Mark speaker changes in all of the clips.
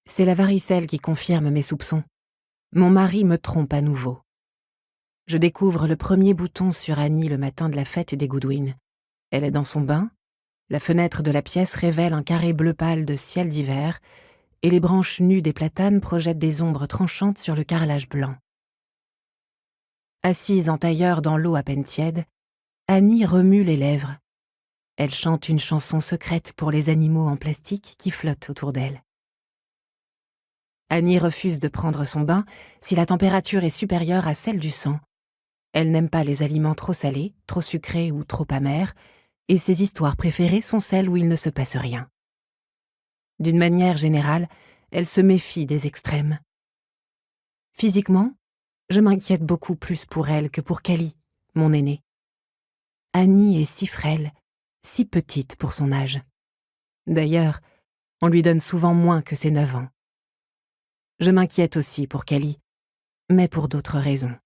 Speaker 1: C'est la varicelle qui confirme mes soupçons. Mon mari me trompe à nouveau. Je découvre le premier bouton sur Annie le matin de la fête des Goodwin. Elle est dans son bain, la fenêtre de la pièce révèle un carré bleu pâle de ciel d'hiver, et les branches nues des platanes projettent des ombres tranchantes sur le carrelage blanc. Assise en tailleur dans l'eau à peine tiède, Annie remue les lèvres. Elle chante une chanson secrète pour les animaux en plastique qui flottent autour d'elle. Annie refuse de prendre son bain si la température est supérieure à celle du sang. Elle n'aime pas les aliments trop salés, trop sucrés ou trop amers, et ses histoires préférées sont celles où il ne se passe rien. D'une manière générale, elle se méfie des extrêmes. Physiquement, je m'inquiète beaucoup plus pour elle que pour Callie, mon aînée. Annie est si frêle, si petite pour son âge. D'ailleurs, on lui donne souvent moins que ses 9 ans. Je m'inquiète aussi pour Callie, mais pour d'autres raisons.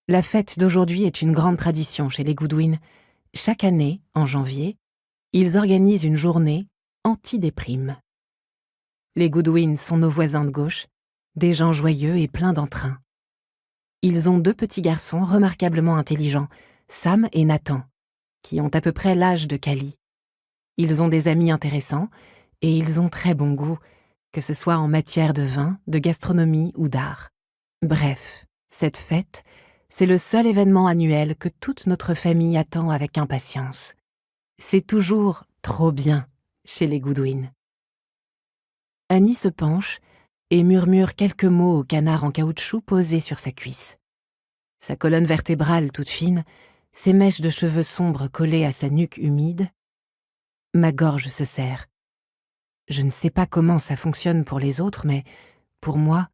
Speaker 1: La fête d'aujourd'hui est une grande tradition chez les Goodwin. Chaque année, en janvier, ils organisent une journée anti-déprime. Les Goodwin sont nos voisins de gauche, des gens joyeux et pleins d'entrain. Ils ont 2 petits garçons remarquablement intelligents, Sam et Nathan, qui ont à peu près l'âge de Callie. Ils ont des amis intéressants et ils ont très bon goût, que ce soit en matière de vin, de gastronomie ou d'art. Bref, cette fête, c'est le seul événement annuel que toute notre famille attend avec impatience. C'est toujours trop bien chez les Goodwin. Annie se penche et murmure quelques mots au canard en caoutchouc posé sur sa cuisse. Sa colonne vertébrale toute fine, ses mèches de cheveux sombres collées à sa nuque humide. Ma gorge se serre. Je ne sais pas comment ça fonctionne pour les autres, mais pour moi,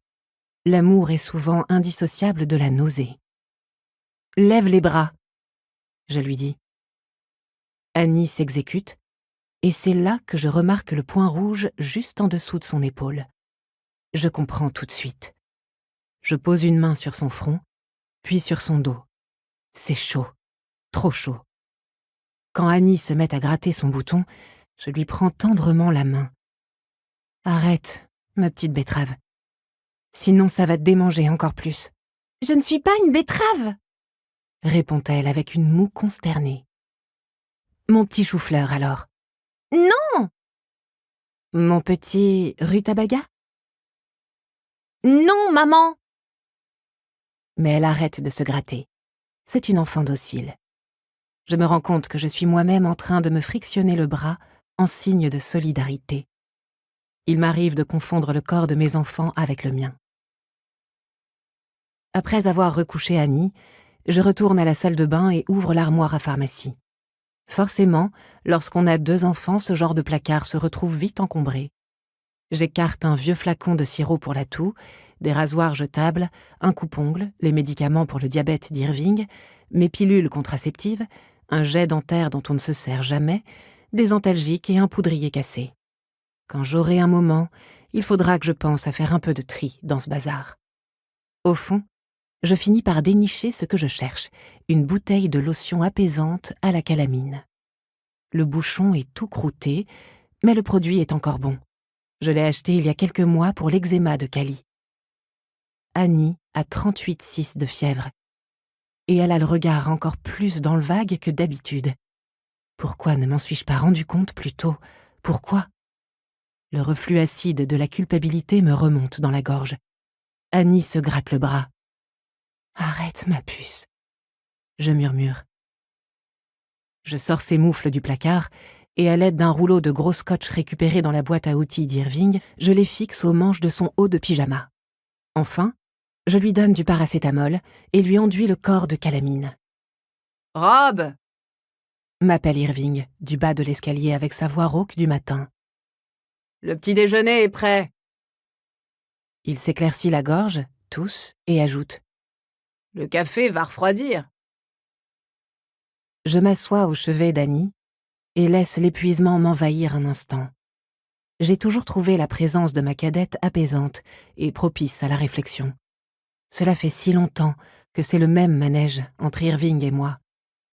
Speaker 1: l'amour est souvent indissociable de la nausée. « Lève les bras !» je lui dis. Annie s'exécute, et c'est là que je remarque le point rouge juste en dessous de son épaule. Je comprends tout de suite. Je pose une main sur son front, puis sur son dos. C'est chaud, trop chaud. Quand Annie se met à gratter son bouton, je lui prends tendrement la main. « Arrête, ma petite betterave. Sinon ça va te démanger encore plus. »« Je ne suis pas une betterave !» répond-elle avec une moue consternée. « Mon petit chou-fleur, alors. »« Non !»« Mon petit rutabaga ?»« Non, maman !» Mais elle arrête de se gratter. C'est une enfant docile. Je me rends compte que je suis moi-même en train de me frictionner le bras en signe de solidarité. Il m'arrive de confondre le corps de mes enfants avec le mien. Après avoir recouché Annie, je retourne à la salle de bain et ouvre l'armoire à pharmacie. Forcément, lorsqu'on a 2 enfants, ce genre de placard se retrouve vite encombré. J'écarte un vieux flacon de sirop pour la toux, des rasoirs jetables, un coupe-ongles, les médicaments pour le diabète d'Irving, mes pilules contraceptives, un jet dentaire dont on ne se sert jamais, des antalgiques et un poudrier cassé. Quand j'aurai un moment, il faudra que je pense à faire un peu de tri dans ce bazar. Au fond, je finis par dénicher ce que je cherche, une bouteille de lotion apaisante à la calamine. Le bouchon est tout croûté, mais le produit est encore bon. Je l'ai acheté il y a quelques mois pour l'eczéma de Callie. Annie a 38,6 de fièvre, et elle a le regard encore plus dans le vague que d'habitude. Pourquoi ne m'en suis-je pas rendu compte plus tôt? Pourquoi? Le reflux acide de la culpabilité me remonte dans la gorge. Annie se gratte le bras. « Arrête, ma puce !» je murmure. Je sors ses moufles du placard et à l'aide d'un rouleau de gros scotch récupéré dans la boîte à outils d'Irving, je les fixe aux manches de son haut de pyjama. Enfin, je lui donne du paracétamol et lui enduis le corps de calamine. « Rob !» m'appelle Irving, du bas de l'escalier avec sa voix rauque du matin. « Le petit déjeuner est prêt !» Il s'éclaircit la gorge, tousse et ajoute. « Le café va refroidir. » Je m'assois au chevet d'Annie et laisse l'épuisement m'envahir un instant. J'ai toujours trouvé la présence de ma cadette apaisante et propice à la réflexion. Cela fait si longtemps que c'est le même manège entre Irving et moi.